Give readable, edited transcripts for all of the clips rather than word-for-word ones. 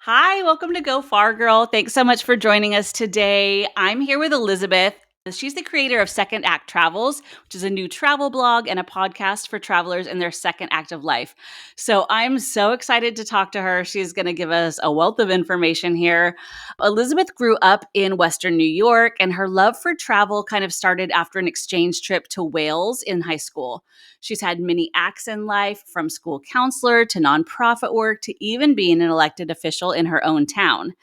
Hi, welcome to Go Far Girl. Thanks so much for joining us today. I'm here with Elizabeth. She's the creator of Second Act Travels, which is a new travel blog and a podcast for travelers in their second act of life. So I'm so excited to talk to her. She's going to give us a wealth of information here. Elizabeth grew up in Western New York, and her love for travel kind of started after an exchange trip to Wales in high school. She's had many acts in life, from school counselor to nonprofit work to even being an elected official in her own town.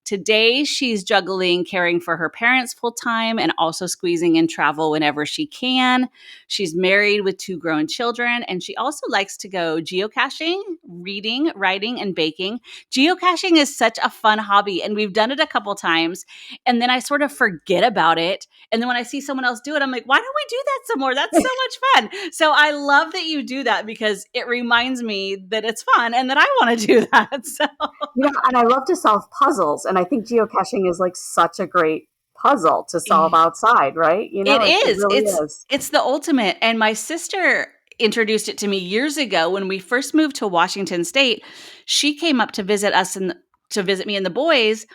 Today, she's juggling caring for her parents full time and also squeezing in travel whenever she can. She's married with 2 grown children, and she also likes to go geocaching, reading, writing, and baking. Geocaching is such a fun hobby, and we've done it a couple times, and then I sort of forget about it. And then when I see someone else do it, I'm like, why don't we do that some more? That's so much fun. So I love that you do that because it reminds me that it's fun and that I want to do that. So And I love to solve puzzles, and I think geocaching is like such a great puzzle to solve outside, right? it It is. really It's is. it's the ultimate. And my sister introduced it to me years ago when we first moved to Washington State. She came up to visit us and to visit me and the boys,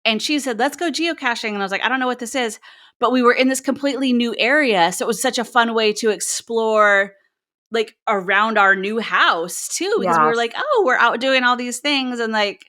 and she said, "Let's go geocaching." And I was like, "I don't know what this is." But we were in this completely new area, so it was such a fun way to explore like around our new house too, because we were Yes, like, "Oh, we're out doing all these things," and like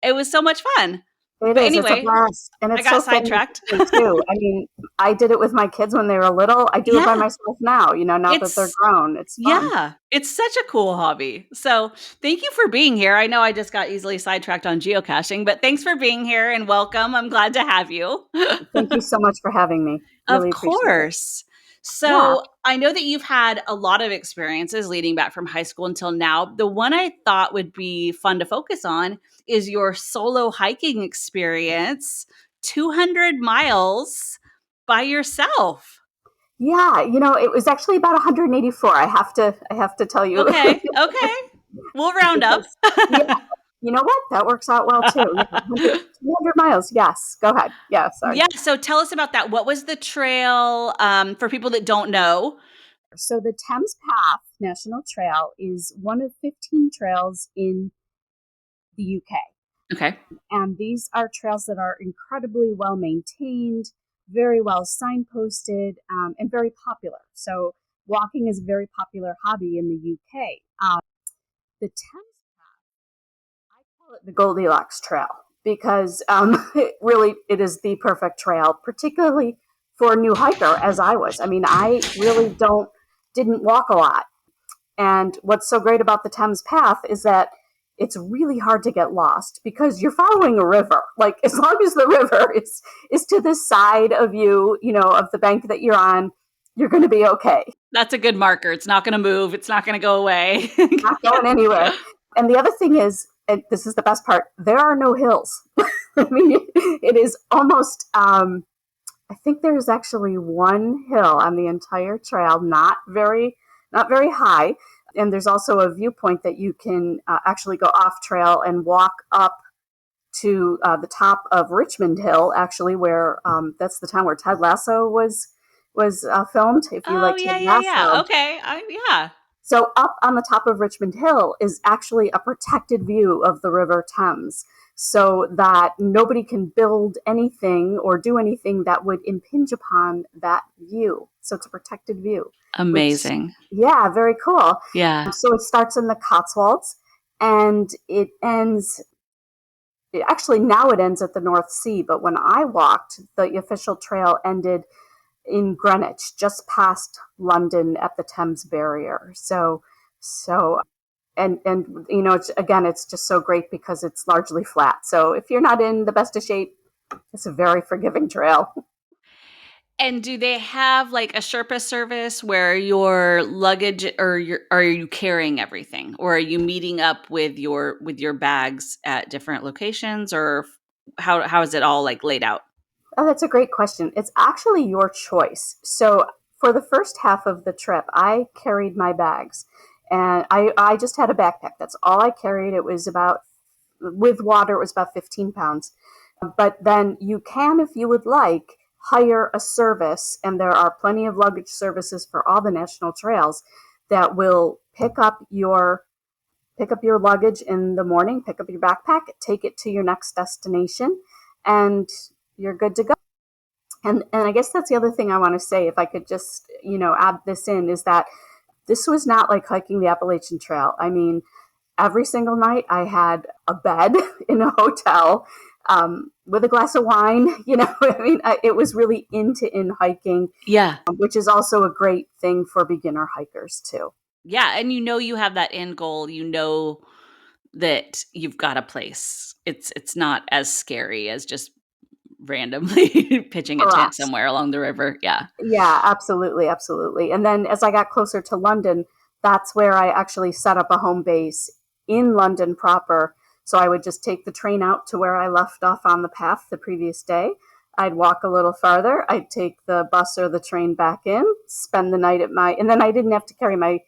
it was so much fun. it But is. It's a anyway, blast, and I it's got so family sidetracked. friendly too. I mean, I did it with my kids when they were little. I do it by Yeah, myself now. Now that they're it's grown, it's fun. yeah, it's such a cool hobby. So, thank you for being here. I know I just got easily sidetracked on geocaching, but thanks for being here and welcome. I'm glad to have you. Thank you so much for having me. Of Really appreciate it. course. Yeah. So, I know that you've had a lot of experiences leading back from high school until now. The one I thought would be fun to focus on is your solo hiking experience, 200 miles by yourself. Yeah, it was actually about 184. I have to tell you Okay, okay. We'll round up. because yeah, you know what? That works out well too. Yeah, 100, 200 miles. Yes. Go ahead. Yeah, sorry. Yeah, so tell us about that. What was the trail, for people that don't know? So the Thames Path National Trail is one of 15 trails in the UK. Okay. And these are trails that are incredibly well maintained, very well signposted, and very popular. So walking is a very popular hobby in the UK. The Thames Path, I call it the Goldilocks Trail because it is the perfect trail, particularly for a new hiker as I was. I mean, I really didn't walk a lot. And what's so great about the Thames Path is that it's really hard to get lost because you're following a river. Like as long as the river is to the side of you, of the bank that you're on, you're going to be okay. That's a good marker. It's not gonna move. It's not gonna go away. Not going anywhere. And the other thing is, and this is the best part, there are no hills. I mean, it is almost. I think there's actually one hill on the entire trail, not very high, and there's also a viewpoint that you can actually go off trail and walk up to the top of Richmond Hill, actually, where that's the town where Ted Lasso was filmed. If you Oh, like Ted yeah, yeah, yeah. Lasso, Okay. Yeah. so up on the top of Richmond Hill is actually a protected view of the River Thames, so that nobody can build anything or do anything that would impinge upon that view. So it's a protected view, which, Amazing. yeah, very cool. Yeah. So it starts in the Cotswolds and actually now it ends at the North Sea, but when I walked, the official trail ended in Greenwich, just past London at the Thames Barrier. So and it's just so great because it's largely flat. So if you're not in the best of shape, it's a very forgiving trail. And do they have like a Sherpa service where your luggage or are you carrying everything, or are you meeting up with your bags at different locations, or how is it all like laid out? Oh, that's a great question. It's actually your choice. So for the first half of the trip, I carried my bags, and I just had a backpack. That's all I carried. It was about with water, it was about 15 pounds. But then you can, if you would like, hire a service, and there are plenty of luggage services for all the national trails that will pick up your luggage in the morning, pick up your backpack, take it to your next destination, and you're good to go. And I guess that's the other thing I want to say, if I could just, add this in, is that this was not like hiking the Appalachian Trail. I mean, every single night I had a bed in a hotel, with a glass of wine. It was really in hiking, Yeah. which is also a great thing for beginner hikers too. Yeah, and you have that end goal, that you've got a place. It's not as scary as just randomly pitching a tent Correct. somewhere along the river. Yeah. Yeah, absolutely, absolutely. And then as I got closer to London, that's where I actually set up a home base in London proper. So I would just take the train out to where I left off on the path the previous day. I'd walk a little farther. I'd take the bus or the train back in, spend the night and then I didn't have to carry my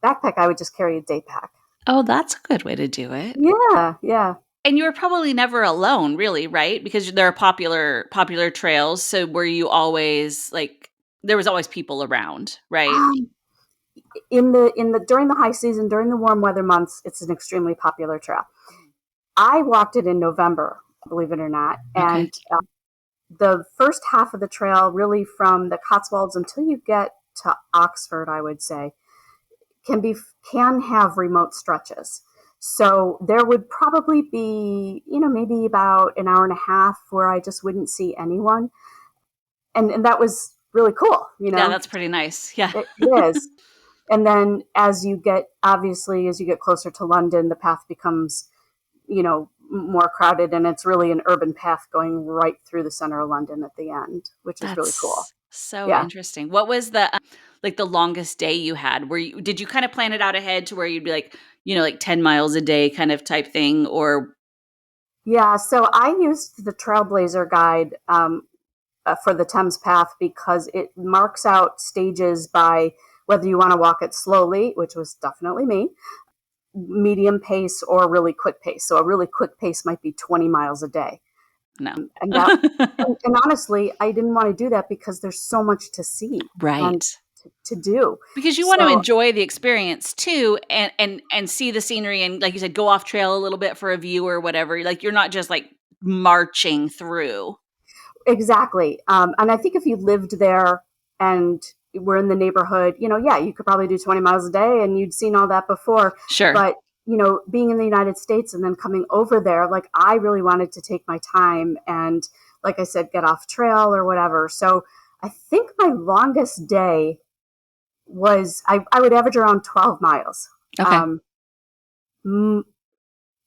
backpack. I would just carry a day pack. Oh, that's a good way to do it. Yeah, yeah. And you were probably never alone, really, right? Because there are popular trails, so were you always, there was always people around, right? Um, in the during the high season, during the warm weather months, it's an extremely popular trail. I walked it in November, believe it or not, Okay. and the first half of the trail, really from the Cotswolds until you get to Oxford, I would say, can have remote stretches. So there would probably be, maybe about an hour and a half where I just wouldn't see anyone, and that was really cool. Yeah, that's pretty nice. Yeah. It is. And then as you get closer to London, the path becomes, more crowded, and it's really an urban path going right through the center of London at the end, which is really cool. That's so Yeah. interesting. What was the longest day you had? Did you kind of plan it out ahead to where you'd be like, 10 miles a day kind of type thing, or Yeah. So I used the Trailblazer guide, for the Thames Path, because it marks out stages by whether you want to walk it slowly, which was definitely me, medium pace, or really quick pace. So a really quick pace might be 20 miles a day. no? And that, and honestly, I didn't want to do that because there's so much to see and Right. to do. Because you want to So enjoy the experience too, and see the scenery, and like you said, go off trail a little bit for a view or whatever. Like, you're not just like marching through. exactly. And I think if you lived there and were in the neighborhood, yeah, you could probably do 20 miles a day and you'd seen all that before. Sure. But, being in the United States and then coming over there, like, I really wanted to take my time and, like I said, get off trail or whatever. So I think my longest day was, I would average around 12 miles. Okay. Um,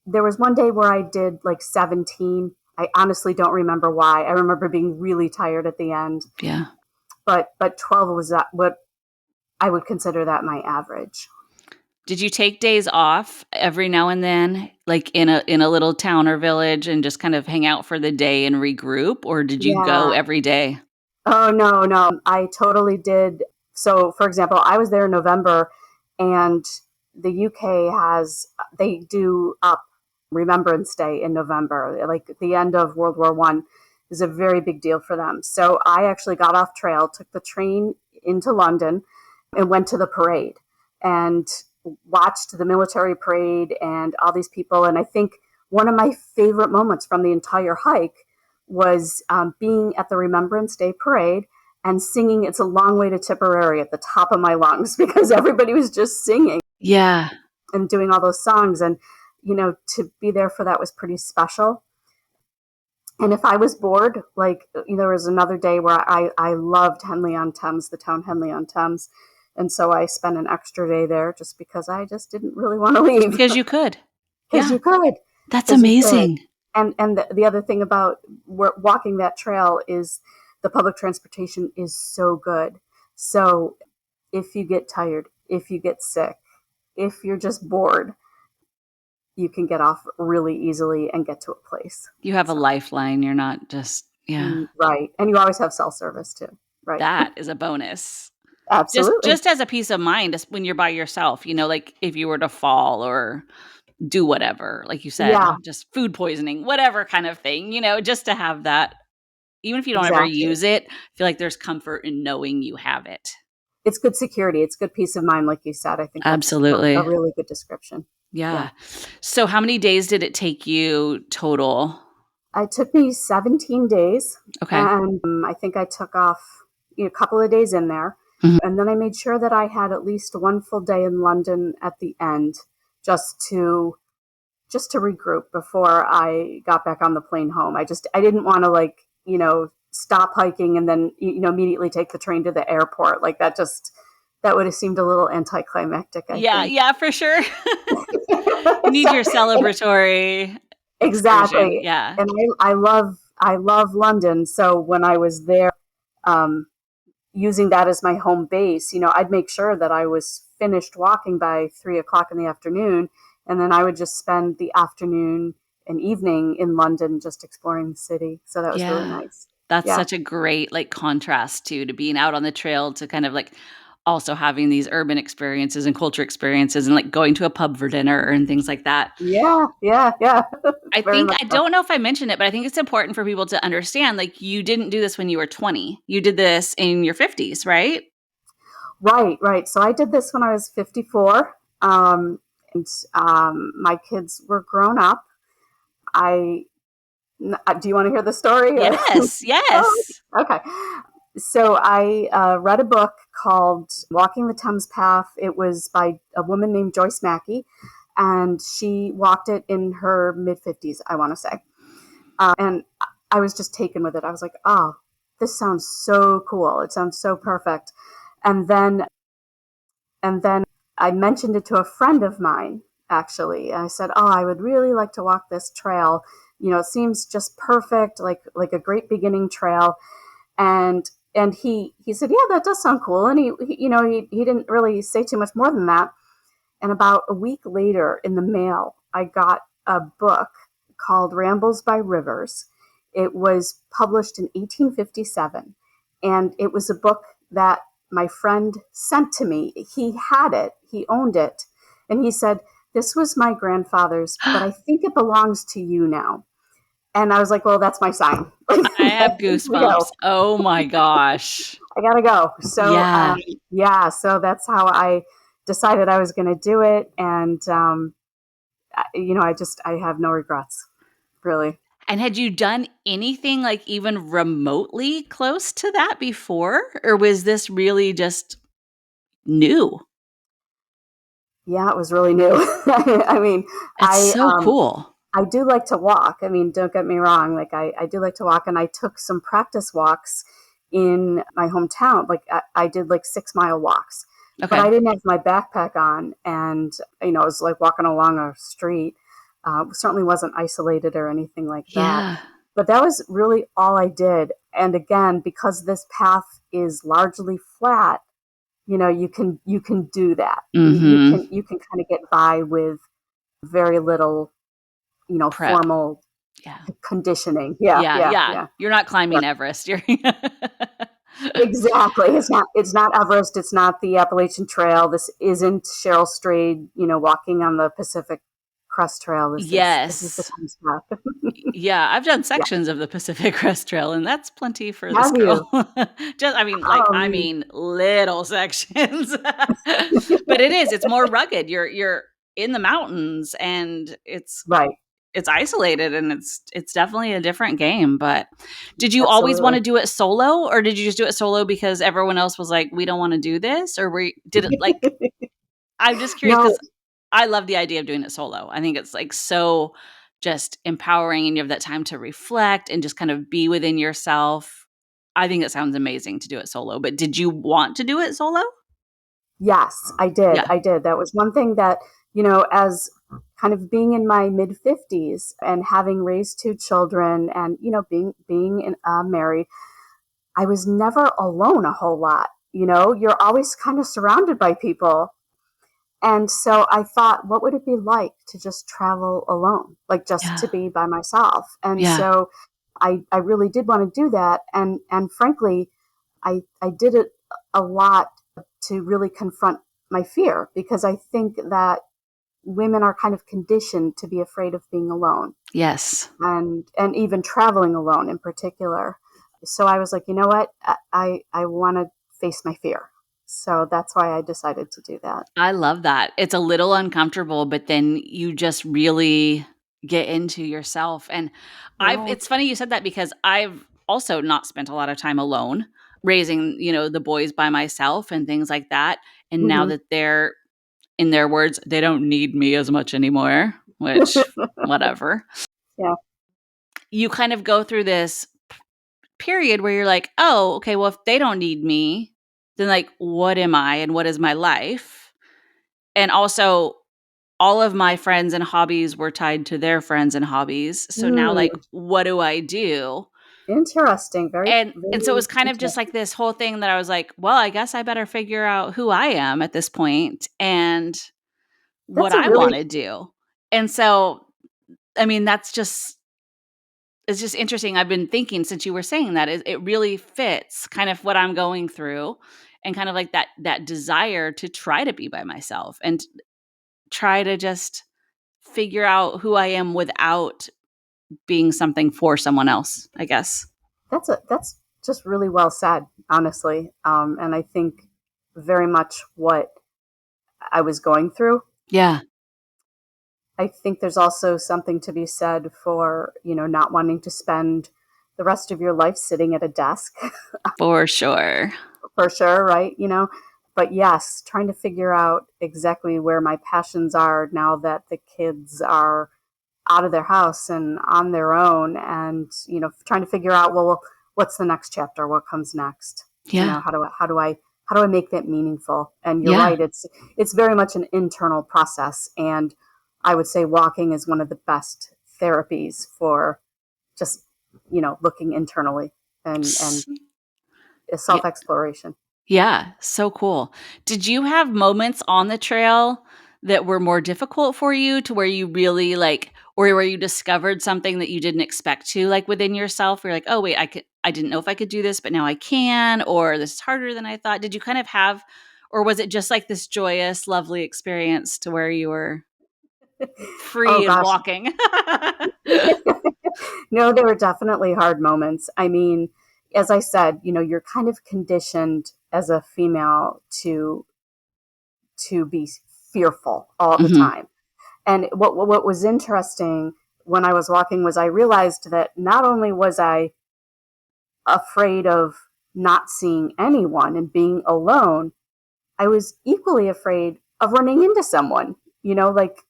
there was one day where I did like 17. I honestly don't remember why. I remember being really tired at the end, Yeah. but 12 was what I would consider that my average. Did you take days off every now and then, like in a little town or village, and just kind of hang out for the day and regroup, or did you go Yeah. every day? Oh, no, no. I totally did. So, for example, I was there in November, and the UK they do up Remembrance Day in November. Like, the end of World War One is a very big deal for them. So I actually got off trail, took the train into London, and went to the parade and watched the military parade and all these people. And I think one of my favorite moments from the entire hike was, being at the Remembrance Day parade and singing "It's a Long Way to Tipperary" at the top of my lungs because everybody was just singing Yeah. and doing all those songs. And, to be there for that was pretty special. And if I was bored, like, there was another day where I loved Henley-on-Thames, the town Henley-on-Thames. And so I spent an extra day there just because I just didn't really want to Just leave. because you could. Because Yeah. you could. That's Because you could. amazing. And the other thing about walking that trail is the public transportation is so good. So if you get tired, if you get sick, if you're just bored, you can get off really easily and get to a place. You have a So, lifeline. You're not just, yeah. right. And you always have cell service too. Right. That is a bonus. Just Absolutely. just as a peace of mind, when you're by yourself, like if you were to fall or do whatever, like you said, Yeah, just food poisoning, whatever kind of thing, just to have that, even if you don't ever exactly. use it, I feel like there's comfort in knowing you have it. It's good security. It's good peace of mind, like you said. I think that's a Absolutely. really good description. Yeah. Yeah. So how many days did it take you total? It took me 17 days, Okay. and I think I took off a couple of days in there. Mhm. And then I made sure that I had at least one full day in London at the end, just to regroup before I got back on the plane home. I didn't want to, stop hiking and then immediately take the train to the airport. Like that would have seemed a little anticlimactic, I Yeah, think. yeah, for sure. You need So, your celebratory excursion. exactly. Yeah. And I love London. So when I was there, um, using that as my home base, I'd make sure that I was finished walking by 3 o'clock in the afternoon, and then I would just spend the afternoon and evening in London just exploring the city. So that was really Yeah. nice. That's Yeah. such a great, like, contrast to being out on the trail to kind of, like, also having these urban experiences and culture experiences and, like, going to a pub for dinner and things like that. Yeah. Yeah. Yeah. I Very think much I so. don't know if I mentioned it, but I think it's important for people to understand, like, you didn't do this when you were 20. You did this in your 50s, right? Right. Right. So I did this when I was 54. And my kids were grown up. I Do you want to hear the story? Or? Yes, Oh, yes. okay. So I read a book called Walking the Thames Path. It was by a woman named Joyce Mackey, and she walked it in her mid 50s, I want to say. And I was just taken with it. I was like, oh, this sounds so cool. It sounds so perfect. And then I mentioned it to a friend of mine, actually. I said, oh, I would really like to walk this trail. It seems just perfect, like a great beginning trail. And he said, yeah, that does sound cool. And he didn't really say too much more than that. And about a week later in the mail, I got a book called Rambles by Rivers. It was published in 1857, and it was a book that my friend sent to me. He had it, he owned it, and he said, this was my grandfather's, but I think it belongs to you now. And I was like, well, that's my sign. I have I goosebumps. Oh my gosh. gotta go. So, Yeah. yeah, so that's how I decided I was going to do it. And, I have no regrets, really. And had you done anything, like, even remotely close to that before, or was this really just new? Yeah, it was really new. I mean, It's I, so cool. I do like to walk. I mean, don't get me wrong. Like I do like to walk, and I took some practice walks in my hometown. Like I did like 6 mile walks, but Okay. I didn't have my backpack on, and I was like walking along a street. Certainly wasn't isolated or anything like that. Yeah. But that was really all I did. And again, because this path is largely flat, you can do that. You Mhm. can kind of get by with very little Prep. formal Yeah. conditioning. Yeah, Yeah, yeah, yeah. yeah. You're not Yeah. climbing Everest. You're Exactly. It's not Everest, it's not the Appalachian Trail. This isn't Cheryl Strayed, walking on the Pacific Crest Trail. This is the Yes. Thames Path. Yeah, I've done Yeah. sections of the Pacific Crest Trail, and that's plenty for this Have girl. you? Just I Um, mean, little sections. But it's more rugged. You're in the mountains, and right. it's isolated, and it's definitely a different game. But did you always Absolutely. wanna do it solo, or did you just do it solo because everyone else was like, "We don't wanna do this," or did it, like, I'm just curious No, because I love the idea of doing it solo. I think it's, like, so just empowering, and you have that time to reflect and just kind of be within yourself. I think it sounds amazing to do it solo, but did you want to do it solo? yes, I did. Yeah. I did. That was one thing that, as kind of being in my mid 50s and having raised two children and, married, I was never alone a whole lot. You're always kind of surrounded by people. And so I thought, what would it be like to just travel alone, like just Yeah. to be by myself? And Yeah. so I really did want to do that. And frankly, I did it a lot to really confront my fear, because I think that women are kind of conditioned to be afraid of being alone, Yes. and even traveling alone in particular. So I was like, you know what? I want to face my fear. So that's why I decided to do that. I love that. It's a little uncomfortable, but then you just really get into yourself. And I've Yeah. it's funny you said that because I've also not spent a lot of time alone raising, the boys by myself and things like that. And now Hmm. that they're, in their words, they don't need me as much anymore, which whatever. Yeah, You kind of go through this period where you're like, "Oh, okay, well if they don't need me, then like what am I and what is my life?" And also all of my friends and hobbies were tied to their friends and hobbies. So now like mm, what do I do? interesting. Very, And so it very was kind of just like interesting. this whole thing that I was like, well, I guess I better figure out who I am at this point and what That's a I really want to do. And so I mean, it's just interesting. I've been thinking since you were saying that it really fits kind of what I'm going through and kind of like that desire to try to be by myself and try to just figure out who I am without being something for someone else, I guess. that's just really well said, honestly. And I think very much what I was going through. Yeah, I think there's also something to be said for, not wanting to spend the rest of your life sitting at a desk for sure. for sure, right? But yes, trying to figure out exactly where my passions are now that the kids are out of their house and on their own, and trying to figure out, well, what's the next chapter, what comes next, Yeah. how do I make that meaningful. And you're Yeah. right, it's very much an internal process, and I would say walking is one of the best therapies for just looking internally and S- Yeah. self exploration. Yeah, so cool. Did you have moments on the trail that were more difficult for you to where you really like or where you discovered something that you didn't expect to like within yourself? You're like, "Oh, wait, I didn't know if I could do this, but now I can," or "This is harder than I thought." Did you kind of have or was it just like this joyous, lovely experience to where you were Oh free and gosh. walking? No, there were definitely hard moments. I mean, as I said, you're kind of conditioned as a female to be fearful all the Mhm. time. And what was interesting when I was walking was I realized that not only was I afraid of not seeing anyone and being alone, I was equally afraid of running into someone. Like,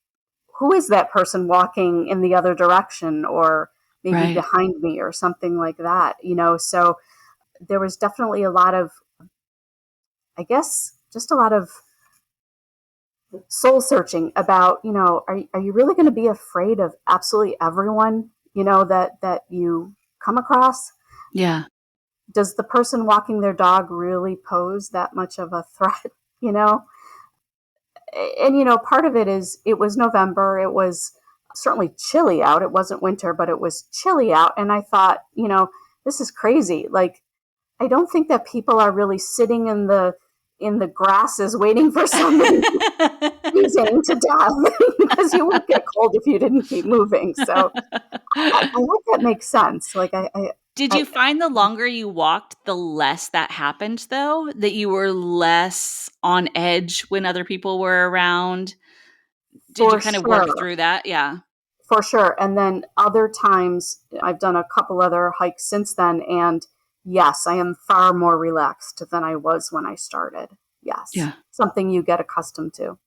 who is that person walking in the other direction or maybe Right. behind me or something like that. So there was definitely a lot of, I guess, just a lot of soul searching about, are you really going to be afraid of absolutely everyone, that you come across? Yeah. Does the person walking their dog really pose that much of a threat? you know and part of it is it was November. It was certainly chilly out. It wasn't winter, but it was chilly out, and I thought, this is crazy. Like, I don't think that people are really sitting in the grasses waiting for somebody freezing to death because you would get cold if you didn't keep moving. So I like that makes sense. Like Did I you find the longer you walked, the less that happened though? That you were less on edge when other people were around? Did you for kind of work sure, through that? Yeah. for sure. And then other times I've done a couple other hikes since then, and yes, I am far more relaxed than I was when I started. Yes, Yeah. something you get accustomed to.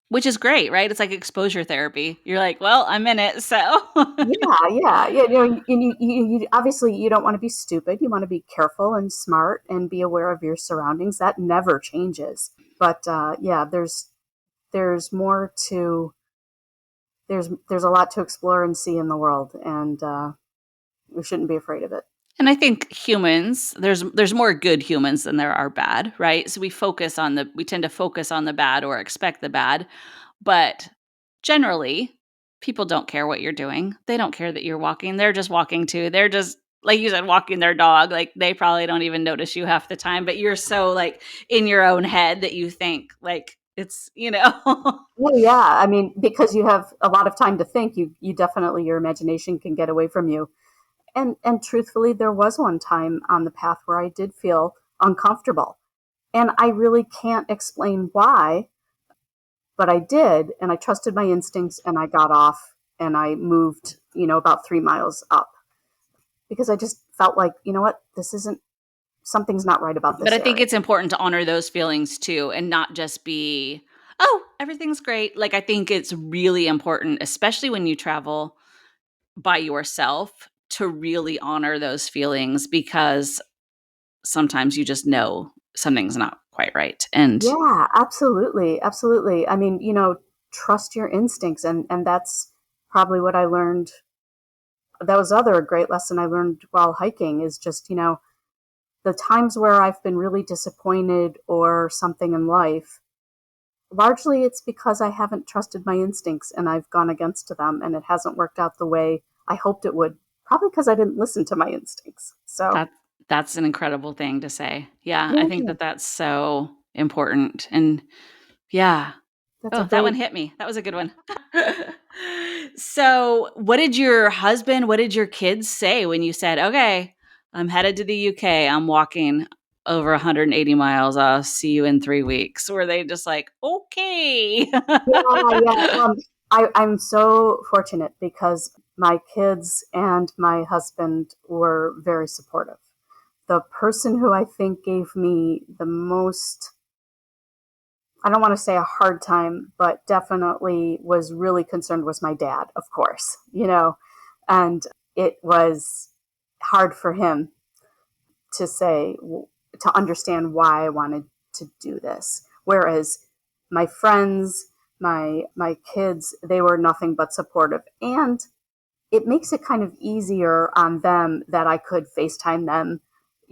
Which is great, right? It's like exposure therapy. You're like, "Well, I'm in it, so" Yeah, yeah, yeah. You obviously you don't want to be stupid. You want to be careful and smart and be aware of your surroundings. That never changes. But yeah, there's more to there's a lot to explore and see in the world, and we shouldn't be afraid of it. And I think humans, there's more good humans than there are bad, right? So we tend to focus on the bad or expect the bad, but generally, people don't care what you're doing. They don't care that you're walking. They're just walking too. They're just like you said, walking their dog. Like they probably don't even notice you half the time, but you're so like in your own head that you think like it's. Well, yeah, I mean, because you have a lot of time to think, you definitely your imagination can get away from you. And truthfully, there was one time on the path where I did feel uncomfortable. And I really can't explain why, but I did. And I trusted my instincts and I got off and I moved, about 3 miles up because I just felt like, you know what, something's not right about But this I think area. it's important to honor those feelings too and not just be, "Oh, everything's great." Like, I think it's really important, especially when you travel by yourself, to really honor those feelings because sometimes you just know something's not quite right. And Yeah, absolutely. Absolutely. I mean, trust your instincts. And that's probably what I learned. That was other great lesson I learned while hiking is just, the times where I've been really disappointed or something in life, largely it's because I haven't trusted my instincts and I've gone against them and it hasn't worked out the way I hoped it would, probably because I didn't listen to my instincts. So, that that's an incredible thing to say. Yeah, I think yeah, that that's so important. And yeah. that's a Oh, that one great. hit me. That was a good one. So, what did your kids say when you said, "Okay, I'm headed to the UK. I'm walking over 180 miles. I'll see you in 3 weeks." Were they just like, "Okay." Yeah, yeah. I'm so fortunate because my kids and my husband were very supportive. The person who I think gave me the most, I don't want to say a hard time, but definitely was really concerned was my dad, of course, and it was hard for him to say, to understand why I wanted to do this. Whereas my friends, my kids, they were nothing but supportive. And it makes it kind of easier on them that I could FaceTime them,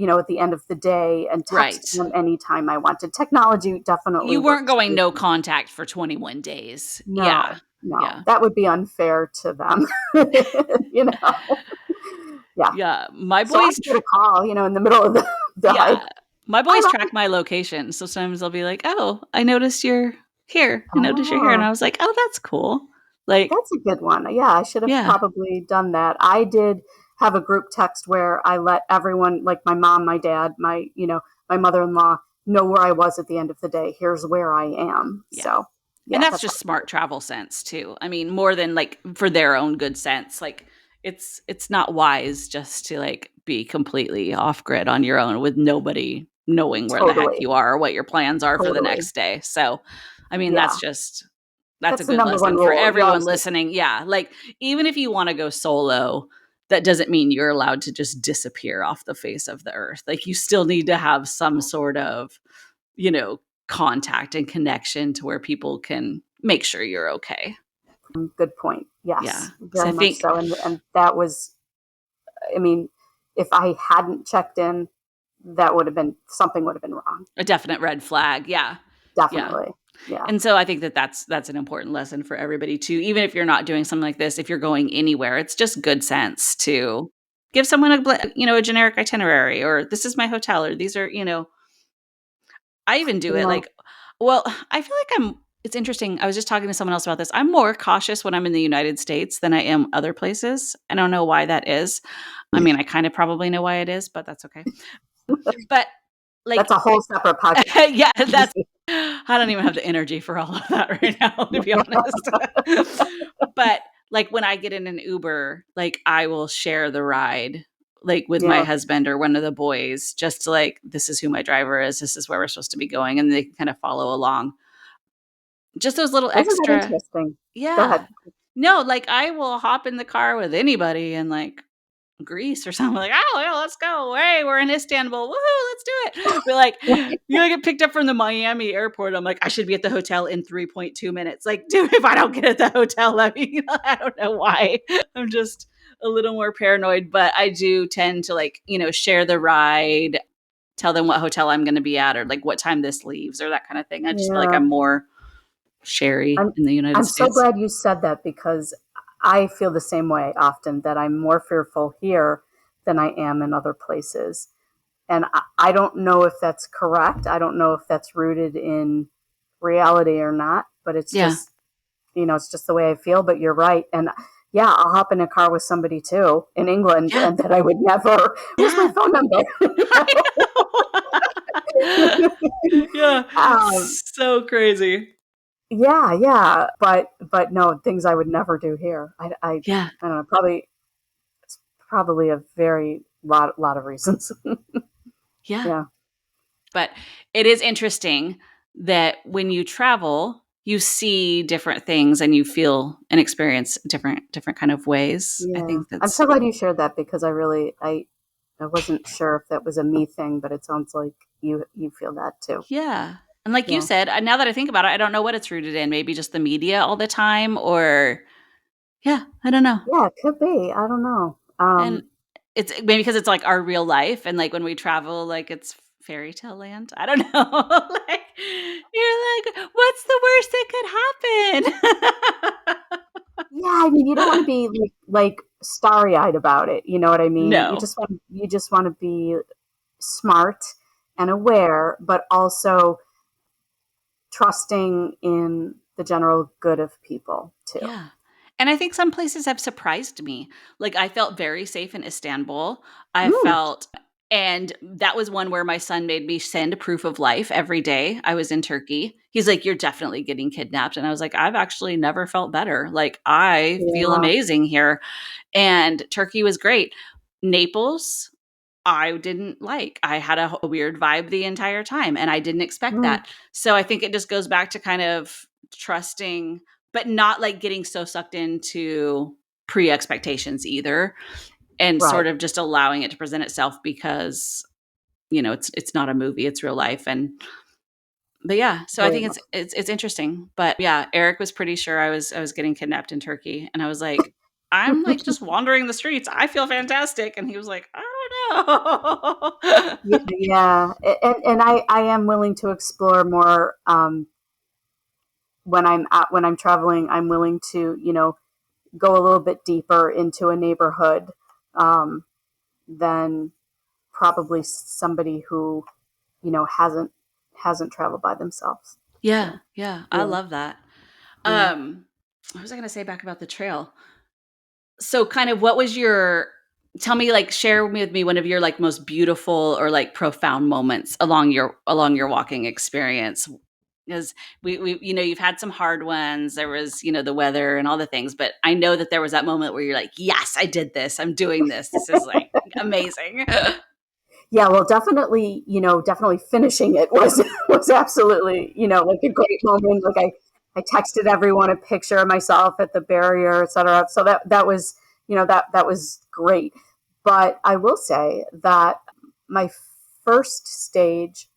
at the end of the day and text Right. them anytime I wanted. Technology definitely You weren't works going great. no contact for 21 days. Yeah. No, no, Yeah. that would be unfair to them. you know, yeah. Yeah. My So I boys get a call, in the middle of the hike. Yeah. My I boys love track my location. So sometimes they'll be like, "Oh, I noticed you're here. I noticed you're here." And Oh, I was like, "Oh, that's cool." Like, that's a good one. Yeah, I should have yeah. probably done that. I did have a group text where I let everyone, like my mom, my dad, my mother-in-law, know where I was at the end of the day. Here's where I am. Yeah. So, And yeah, that's that's just smart travel sense too. I mean, more than like for their own good sense. Like it's not wise just to like be completely off grid on your own with nobody knowing where the heck totally, you are or what your plans are for the totally. next day. So, I mean, Yeah, that's a that's the good number one lesson for rule. You everyone always get. listening. Yeah, like even if you want to go solo, that doesn't mean you're allowed to just disappear off the face of the earth. Like you still need to have some sort of, you know, contact and connection to where people can make sure you're okay. Good point. Yeah. Yes, So very I much think so. And that was, I mean, if I hadn't checked in, that would have been something would have been wrong. a definite red flag. Yeah. Yeah. Definitely. Yeah. And so I think that that's an important lesson for everybody too. Even if you're not doing something like this, if you're going anywhere, it's just good sense to give someone a generic itinerary or this is my hotel or these are, I even do it Yeah. like well, I feel like it's interesting. I was just talking to someone else about this. I'm more cautious when I'm in the United States than I am other places. I don't know why that is. I mean, I kind of probably know why it is, but that's okay. But That's like a whole separate podcast. yeah, that's I don't even have the energy for all of that right now, to be honest. But like when I get in an Uber, like I will share the ride like with my Yeah. husband or one of the boys just to like this is who my driver is, this is where we're supposed to be going and they can kind of follow along. Just those little Isn't that extra interesting? Go yeah. ahead. No, like I will hop in the car with anybody and like Greece or something like, "Oh, yeah, let's go. Hey, we're in Istanbul. Woohoo, let's do it." We're like, get picked up from the Miami airport. I'm like, I should be at the hotel in 3.2 minutes. Like, dude, if I don't get at the hotel, let me, I don't know why. I'm just a little more paranoid, but I do tend to like, share the ride, tell them what hotel I'm going to be at or like what time this leaves or that kind of thing. I just feel like Yeah. I'm more sherry I'm in the United I'm so States. glad you said that because I feel the same way often that I'm more fearful here than I am in other places. And I don't know if that's correct. I don't know if that's rooted in reality or not, but Yeah. it's just the way I feel, but you're right. And yeah, I'll hop in a car with somebody too in England Yeah. and that I would never, where's my Yeah. phone number? I know. Yeah. um, So crazy. yeah, yeah, but no, things I would never do here. Yeah. I don't know. Probably a very lot of reasons. Yeah. Yeah. But it is interesting that when you travel, you see different things and you feel and experience different kind of ways. I Yeah. think I'm that's so glad you shared that because I wasn't sure if that was a me thing, but it sounds like you feel that too. yeah. And like you Yeah. said, now that I think about it, I don't know what it's rooted in. Maybe just the media all the time or yeah, I don't know. Yeah, it could be. I don't know. And it's maybe because it's like our real life and like when we travel, like it's fairy tale land. I don't know. Like you're like, what's the worst that could happen? Yeah, I mean, you don't want to be like starry-eyed about it. You know what I mean? No. You just want to be smart and aware, but also trusting in the general good of people too. Yeah. And I think some places have surprised me. Like I felt very safe in Istanbul. I Mm, felt and that was one where my son made me send proof of life every day I was in Turkey. He's like, "You're definitely getting kidnapped." And I was like, "I've actually never felt better. Like I feel yeah. amazing here." And Turkey was great. Naples, I didn't like. I had a weird vibe the entire time and I didn't expect Mm, that. So I think it just goes back to kind of trusting, but not like getting so sucked into pre expectations either and right. sort of just allowing it to present itself because it's not a movie, it's real life. And but yeah, so I Very think much. it's interesting. But yeah, Eric was pretty sure I was getting kidnapped in Turkey and I was like, I'm like just wandering the streets. I feel fantastic. And he was like, I don't Yeah, know. yeah. And I am willing to explore more when I'm traveling. I'm willing to, go a little bit deeper into a neighborhood um, than probably somebody who, hasn't traveled by themselves. Yeah, So, yeah, I yeah, love that. yeah. What was I gonna say back about the trail? So kind of what was your tell me like share with me one of your like most beautiful or like profound moments along your walking experience. Because we you've had some hard ones. There was, the weather and all the things, but I know that there was that moment where you're like, yes, I did this. I'm doing this. This is like amazing. Yeah, well, definitely finishing it was was absolutely, like a great moment. Like I texted everyone a picture of myself at the barrier, et cetera. So that was, that was great. But I will say that my first stage,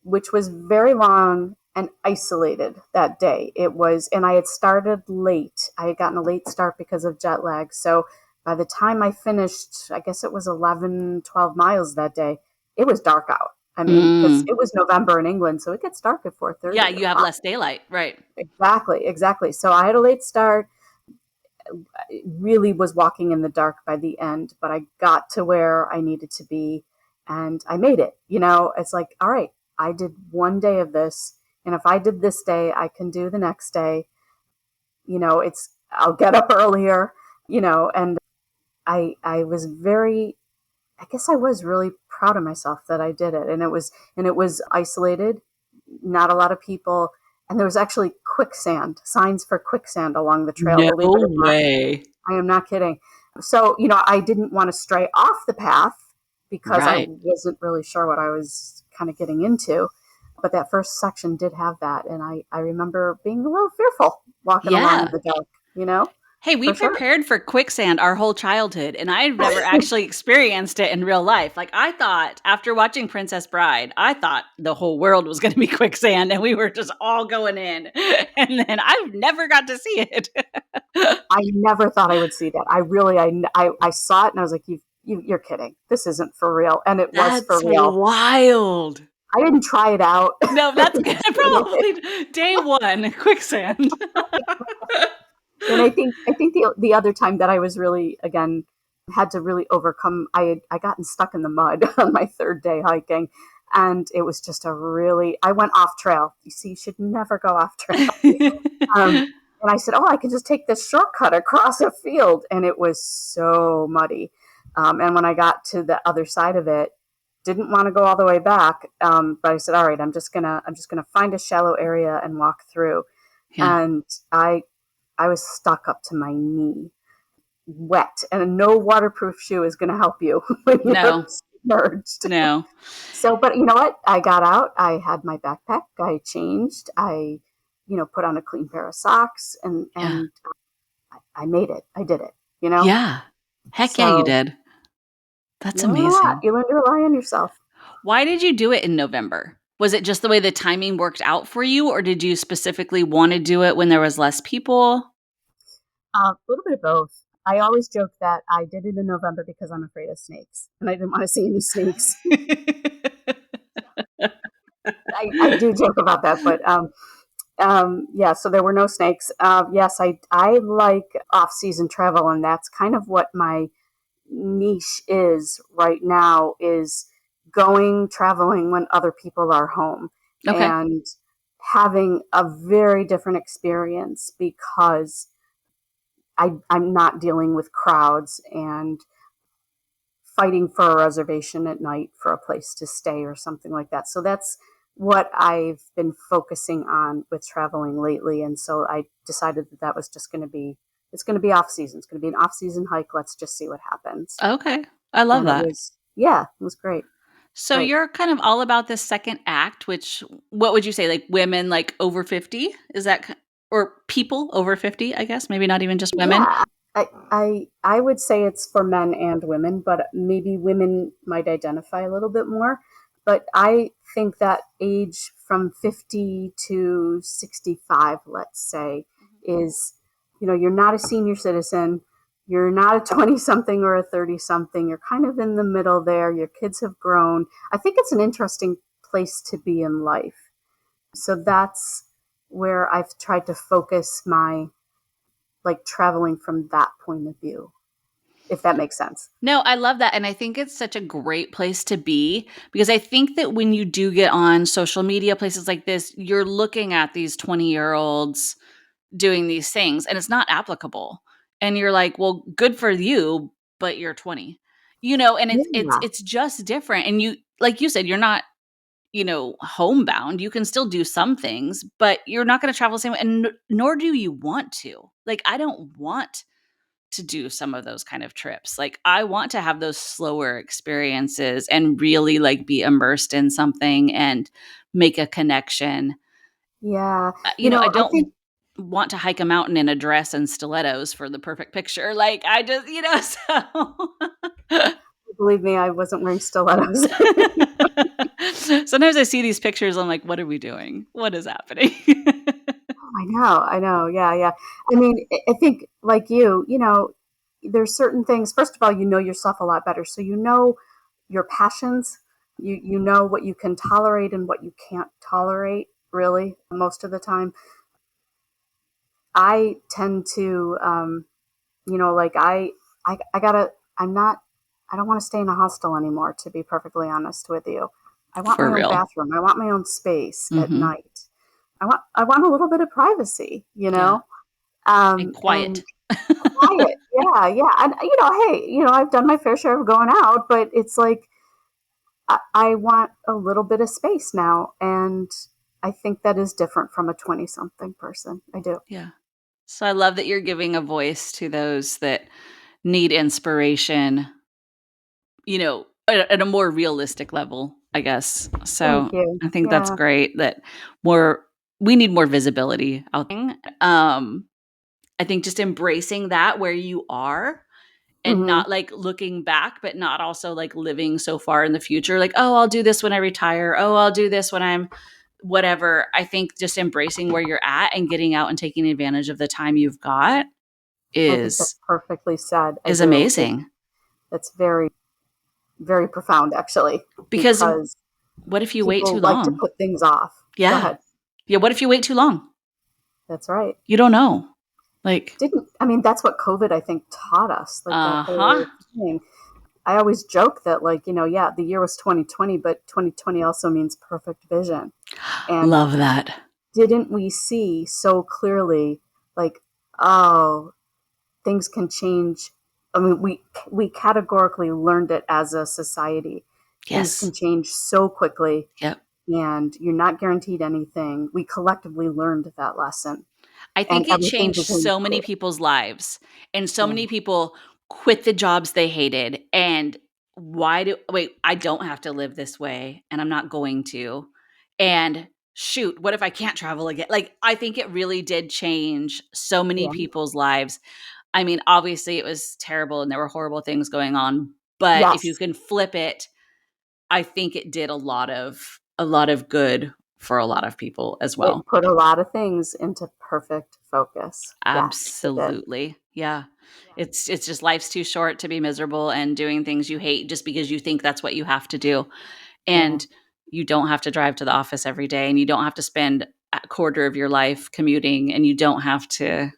which was very long and isolated that day. And I had started late. I had gotten a late start because of jet lag. So by the time I finished, I guess it was 11, 12 miles that day, it was dark out. I mean, because Mm. it was November in England, so it gets dark at Yeah, 4:30 or you have 5. less daylight, right? Exactly, exactly. So I had a late start. Really was walking in the dark by the end, but I got to where I needed to be and I made it. It's like, all right, I did one day of this. And if I did this day, I can do the next day. I'll get up earlier, and I was I guess I was really proud of myself that I did it. And it was isolated, not a lot of people. And there was actually quicksand, signs for quicksand along the trail, No believe it or not. way. I am not kidding. So, I didn't want to stray off the path because I Right. wasn't really sure what I was kind of getting into. But that first section did have that. And I remember being a little fearful walking along in Yeah. the dark, Hey, we for sure. prepared for quicksand our whole childhood, and I've never actually experienced it in real life. Like, I thought after watching Princess Bride, I thought the whole world was gonna be quicksand and we were just all going in. And then I've never got to see it. I never thought I would see that. I saw it and I was like, you're kidding. This isn't for real. And it was for That's real. wild. I didn't try it out. No, that's good. Probably day 1, quicksand. And I think the other time that I was really, again, had to really overcome, I gotten stuck in the mud on my third day hiking, and it was just I went off trail. You see, you should never go off trail. And I said, oh, I can just take this shortcut across a field, and it was so muddy. And when I got to the other side of it, didn't want to go all the way back, but I said, all right, I'm just gonna find a shallow area and walk through. Yeah. And I I was stuck up to my knee, wet, and no waterproof shoe is going to help you when you're No. submerged. No. So, but you know what? I got out. I had my backpack. I changed. I, put on a clean pair of socks, and Yeah. I made it. I did it. Yeah. Heck yeah, you So did. That's you learn a lot. amazing. You learn to rely on yourself. Why did you do it in November? Was it just the way the timing worked out for you, or did you specifically want to do it when there was less people? A little bit of both. I always joke that I did it in November because I'm afraid of snakes, and I didn't want to see any snakes. I do joke about that, but yeah. So there were no snakes. Yes, I like off season travel, and that's kind of what my niche is right now. Is going traveling when other people are home Okay. and having a very different experience because I'm not dealing with crowds and fighting for a reservation at night for a place to stay or something like that. So that's what I've been focusing on with traveling lately. And so I decided that that was just going to be, it's going to be off season. It's going to be an off season hike. Let's just see what happens. Okay. I love And it that. was, yeah, it was great. So Great. you're kind of all about the second act, which what would you say, like women like over 50? Is that or people over 50, I guess, maybe not even just women? Yeah, I would say it's for men and women, but maybe women might identify a little bit more. But I think that age from 50 to 65, let's say, is, you're not a senior citizen, you're not a 20 something or a 30 something, you're kind of in the middle there, your kids have grown. I think it's an interesting place to be in life. So that's where I've tried to focus my like traveling from that point of view, if that makes sense. No, I love that, and I think it's such a great place to be because I think that when you do get on social media, places like this, you're looking at these 20-year-olds doing these things, and it's not applicable, and you're like, "Well, good for you, but you're 20." And it's Yeah. it's just different, and you like you said, you're not, homebound. You can still do some things, but you're not gonna travel the same way, and nor do you want to. Like, I don't want to do some of those kind of trips. Like I want to have those slower experiences and really like be immersed in something and make a connection. Yeah. I I don't think, want to hike a mountain in a dress and stilettos for the perfect picture. Like I just, so believe me, I wasn't wearing stilettos. sometimes I see these pictures, I'm like, what are we doing? What is happening? I know. Yeah, yeah. I mean, I think like there's certain things. First of all, you know yourself a lot better, so you know your passions. You know what you can tolerate and what you can't tolerate. Really, most of the time, I tend to like I gotta I'm not I don't want to stay in a hostel anymore, to be perfectly honest with you. I want For my own real. bathroom. I want my own space at Hmm. night. I want a little bit of privacy, Yeah. And and quiet. quiet. Yeah, yeah. And hey, I've done my fair share of going out, but it's like I want a little bit of space now, and I think that is different from a 20 something person. I do. Yeah. So I love that you're giving a voice to those that need inspiration, at a more realistic level, I guess. Thank So you. I think that's Yeah. great that more we need more visibility out there. I think just embracing that where you are and Hmm. not like looking back, but not also like living so far in the future. Like, oh, I'll do this when I retire. Oh, I'll do this when I'm whatever. I think just embracing where you're at and getting out and taking advantage of the time you've got I think that's is perfectly said. I is do. amazing. It's very, very profound, actually, Because because what if you wait people too like to long? put things off. Go Yeah. ahead. Yeah, what if you wait too long? That's right. You don't know. Like, Didn't I mean that's what COVID I think taught us, like that uh-huh. whole thing. I always joke that yeah, the year was 2020, but 2020 also means perfect vision. And Love that. didn't we see so clearly like, oh, things can change. I mean, we categorically learned it as a society Things Yes. can change so quickly, Yep. and you're not guaranteed anything. We collectively learned that lesson, I and think it everything changed became so many clear. people's lives, and so Yeah. many people quit the jobs they hated, and I don't have to live this way, and I'm not going to, and shoot, what if I can't travel again? Like, I think it really did change so many Yeah. people's lives. I mean, obviously, it was terrible, and there were horrible things going on, but if you Yes. can flip it, I think it did a lot of good for a lot of people as It well. put a lot of things into perfect focus. Yes, it did. Absolutely. Yeah. Yeah. It's just life's too short to be miserable and doing things you hate just because you think that's what you have to do. Yeah. And you don't have to drive to the office every day, and you don't have to spend a quarter of your life commuting, and you don't have to,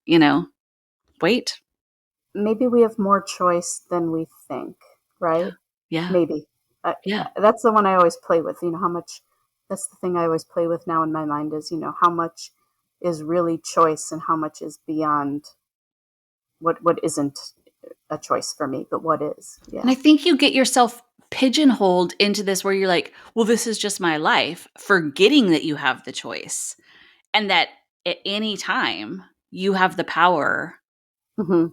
you know, wait. Maybe we have more choice than we think, Yeah. right? Yeah. Maybe. Yeah. That's the one I always play with. How much, that's the thing I always play with now in my mind is, how much is really choice and how much is beyond what isn't a choice for me, but what is. And Yeah. I think you get yourself pigeonholed into this where you're like, "Well, this is just my life," forgetting that you have the choice and that at any time you have the power Hmm.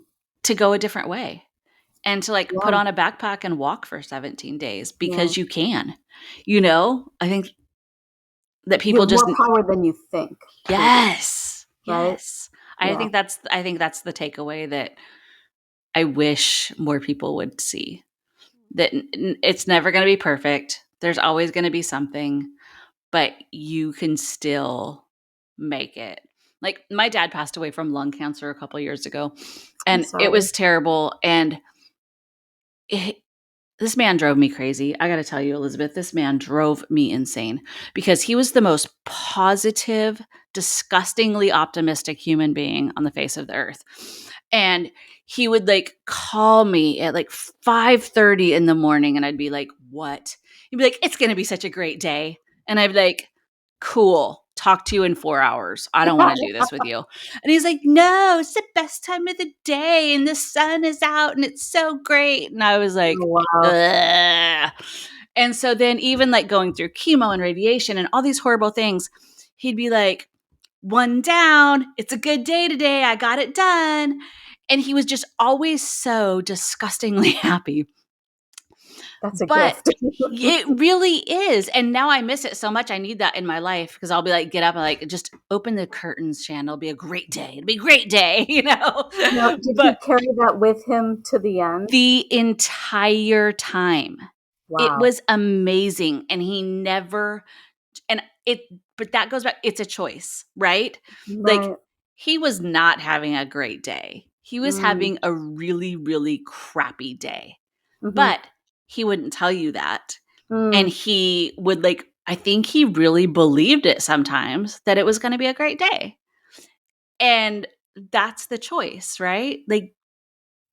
to go a different way and to like put Yeah. on a backpack and walk for 17 days Yeah. because you can. I think that You people have just more power than you think, maybe, yes. right? Yes. I Yeah. think that's the takeaway that I wish more people would see. That it's never going to be perfect. There's always going to be something, but you can still make it. Like my dad passed away from lung cancer a couple years ago, I'm and it sorry. was terrible, and it, this man drove me crazy. I got to tell you, Elizabeth, this man drove me insane because he was the most positive, disgustingly optimistic human being on the face of the earth. And he would like call me at like 5:30 in the morning, and I'd be like, "What?" He'd be like, "It's going to be such a great day." And I'd be like, "Cool. Talk to you in 4 hours. I don't want to do this with you." And he's like, "No, it's the best time of the day and the sun is out and it's so great." And I was Oh, like, wow. ugh. And so then even like going through chemo and radiation and all these horrible things, he'd be like, "One down. It's a good day today. I got it done." And he was just always so disgustingly happy. That's a But gift. it really is. And now I miss it so much. I need that in my life because I'll be like, get up and like, just open the curtains, Shan. It'll be a great day. It'll be a great day, Now, did he But carry that with him to the end? the entire time, it Wow. was amazing. And he never, and it, but that goes back, it's a choice, right? Like, Right. he was not having a great day. He was Mm. having a really, really crappy day, Mhm. but he wouldn't tell you that. And Mm. he would like, I think he really believed it sometimes that it was going to be a great day. And that's the choice, right? Like,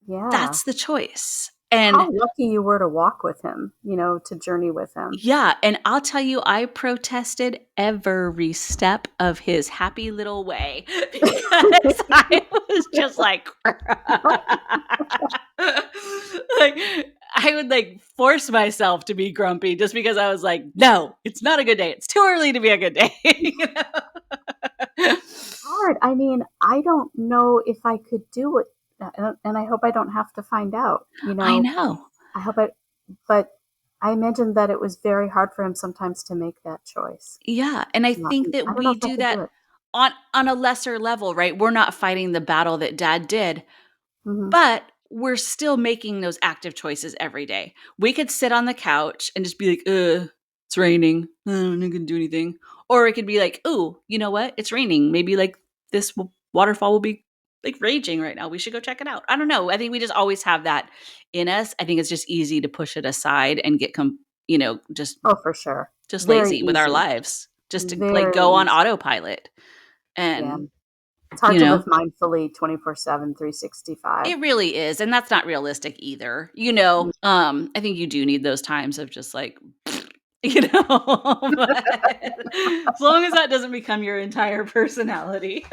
Yeah. that's the choice. How And lucky you were to walk with him, to journey with him. yeah, and I'll tell you, I protested every step of his happy little way because I was just like, like I would like force myself to be grumpy just because I was like, no, it's not a good day. It's too early to be a good day. Hard. I mean, I don't know if I could do it, and I hope I don't have to find out. I know. I hope I, but I imagine that it was very hard for him sometimes to make that choice. Yeah, and I Not, think I that don't know we if I do could that do it. on a lesser level, right? We're not fighting the battle that dad did, Hmm. but we're still making those active choices every day. We could sit on the couch and just be like, it's raining. I'm not gonna do anything. Or it could be like, "Ooh, you know what? It's raining. Maybe like this waterfall will be like raging right now. We should go check it out." I don't know. I think we just always have that in us. I think it's just easy to push it aside and get just Oh, for sure. Very lazy with our easy. lives, just to like Very go on easy. autopilot. Yeah. And It's you hard to live know, mindfully 24/7, 365. it really is, and that's not realistic either. Mm. I think you do need those times of just like, but as long as that doesn't become your entire personality.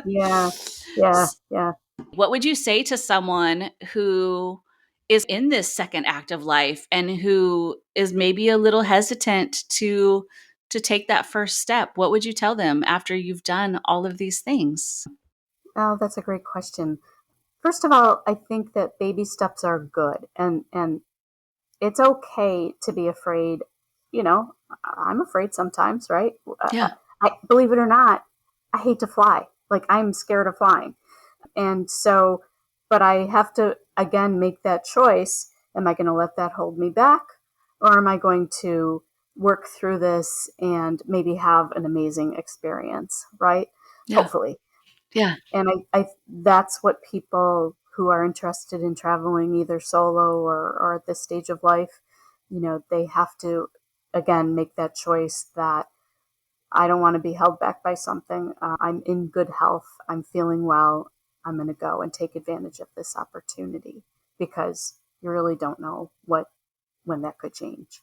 Yeah. Yeah. S Yeah. What would you say to someone who is in this second act of life and who is maybe a little hesitant to take that first step, what would you tell them after you've done all of these things? Oh, that's a great question. First of all, I think that baby steps are good, and it's okay to be afraid. You know, I'm afraid sometimes, right? Yeah. I believe it or not, I hate to fly. Like I'm scared of flying. And so, but I have to again make that choice. Am I going to let that hold me back? Or am I going to work through this and maybe have an amazing experience, right? Yeah. Hopefully. Yeah. And I that's what people who are interested in traveling either solo or at this stage of life, they have to again make that choice that I don't want to be held back by something. I'm in good health. I'm feeling well. I'm going to go and take advantage of this opportunity because you really don't know when that could change.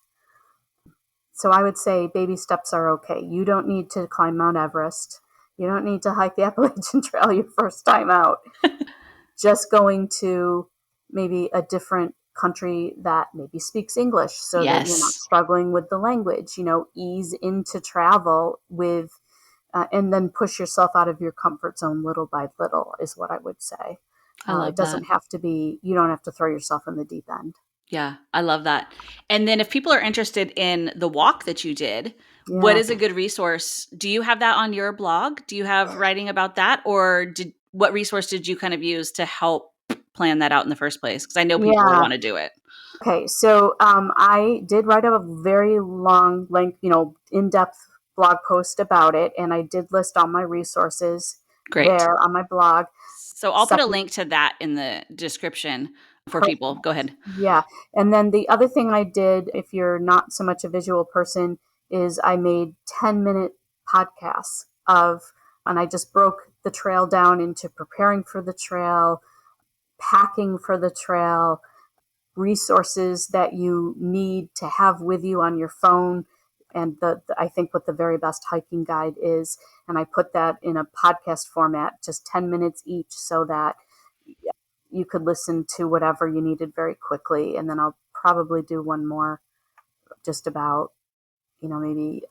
So I would say baby steps are okay. You don't need to climb Mount Everest. You don't need to hike the Appalachian Trail your first time out. Just going to maybe a different country that maybe speaks English so that you're not Yes. struggling with the language, ease into travel with and then push yourself out of your comfort zone little by little is what I would say. I It love that. doesn't have to be, you don't have to throw yourself in the deep end. Yeah, I love that. And then if people are interested in the walk that you did, what Yeah. is a good resource? Do you have that on your blog? Do you have writing about that, or did what resource did you kind of use to help plan that out in the first place? Because I know people will Yeah. want to do it. Okay. So I did write a very long, length, in depth blog post about it. And I did list all my resources Great. there on my blog. So I'll put a Second, link to that in the description for people. Go perfect. ahead. Yeah. And then the other thing I did, if you're not so much a visual person, is I made 10-minute podcasts and I just broke the trail down into preparing for the trail, packing for the trail, resources that you need to have with you on your phone. And I think what the very best hiking guide is. And I put that in a podcast format, just 10 minutes each, so that you could listen to whatever you needed very quickly. And then I'll probably do one more just about, maybe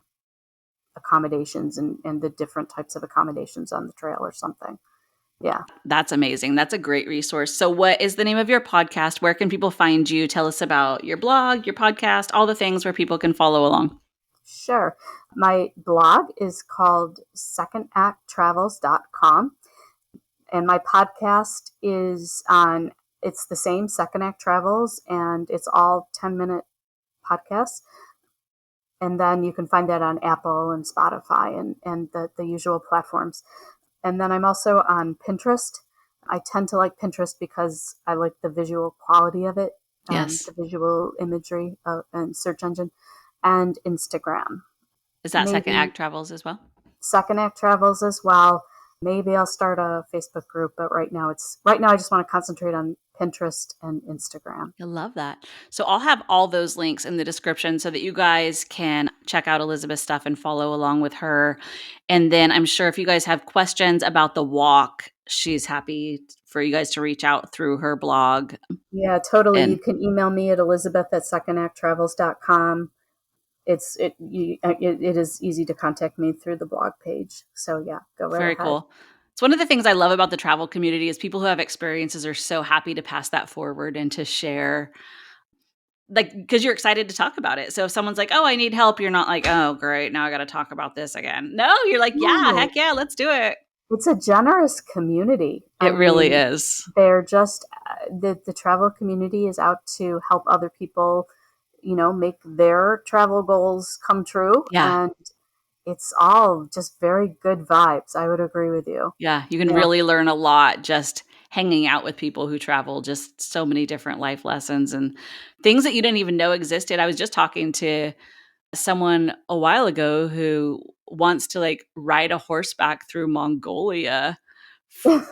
accommodations and the different types of accommodations on the trail or something. Yeah. That's amazing. That's a great resource. So, what is the name of your podcast? Where can people find you? Tell us about your blog, your podcast, all the things where people can follow along. Sure. My blog is called secondacttravels.com. And my podcast it's the same, Second Act Travels, and it's all 10-minute podcasts. And then you can find that on Apple and Spotify and the usual platforms. And then I'm also on Pinterest. I tend to like Pinterest because I like the visual quality of it, Yes. the visual imagery and search engine, and Instagram. Is that Second Maybe Act Travels as well? Second Act Travels as well. Maybe I'll start a Facebook group, but right now I just want to concentrate on Pinterest and Instagram. I love that. So I'll have all those links in the description so that you guys can check out Elizabeth's stuff and follow along with her. And then I'm sure if you guys have questions about the walk, she's happy for you guys to reach out through her blog. Yeah, totally. You And can email me at elizabeth@secondacttravels.com. It is easy to contact me through the blog page. So yeah, go right very ahead. cool. It's one of the things I love about the travel community is people who have experiences are so happy to pass that forward and to share, like, because you're excited to talk about it. So if someone's like, "Oh, I need help," you're not like, "Oh, great, now I got to talk about this again." No, you're like, "Yeah, No, heck yeah, let's do it." it's a generous community. I It really mean, is. they're just the travel community is out to help other people, make their travel goals come true, Yeah. and it's all just very good vibes. I would agree with you. Yeah, you can Yeah. really learn a lot just hanging out with people who travel, just so many different life lessons and things that you didn't even know existed. I was just talking to someone a while ago who wants to like ride a horseback through Mongolia.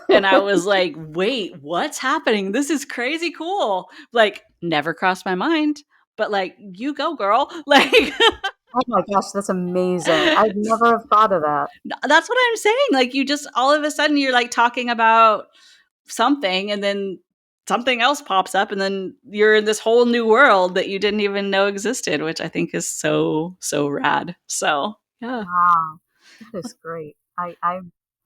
And I was like, "Wait, what's happening? This is crazy cool." Like, never crossed my mind, but like, you go, girl. Like, Oh my gosh, that's amazing. I'd never have thought of that. that's what I'm saying. Like, you just all of a sudden you're like talking about something and then something else pops up and then you're in this whole new world that you didn't even know existed, which I think is so, so rad. So, yeah. Wow, that is great. I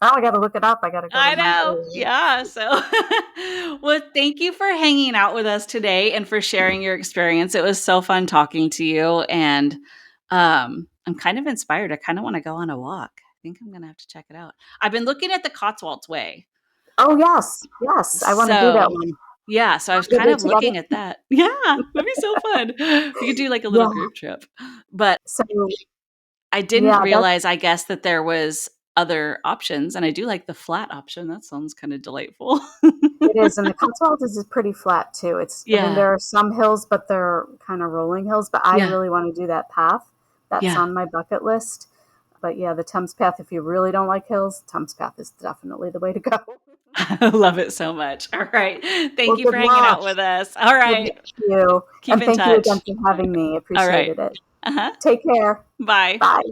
now I got to look it up. I got to go to I my know. area. Yeah. So, well, thank you for hanging out with us today and for sharing your experience. It was so fun talking to you. And I'm kind of inspired. I kind of want to go on a walk. I think I'm going to have to check it out. I've been looking at the Cotswolds Way. Oh yes, yes, I want to do that So, one. yeah. So I was Go kind do it of together. looking at that. Yeah. That'd be so fun. We could do like a little Yeah. group trip. But So I didn't yeah, that's realize, I guess, that there was other options. And I do like the flat option. That sounds kind of delightful. it is, and the Cotswolds is pretty flat too. I mean, Yeah. there are some hills, but they're kind of rolling hills. But I Yeah. really want to do that path. That's Yeah. on my bucket list. But yeah, the Thames Path. If you really don't like hills, Thames Path is definitely the way to go. I love it so much. All right. Thank Well, you good for hanging luck. out with us. All Well, right. thank you, Keep and in thank you touch. again for having me. All right. Appreciated it. Uh-huh. Take care. Bye. Bye.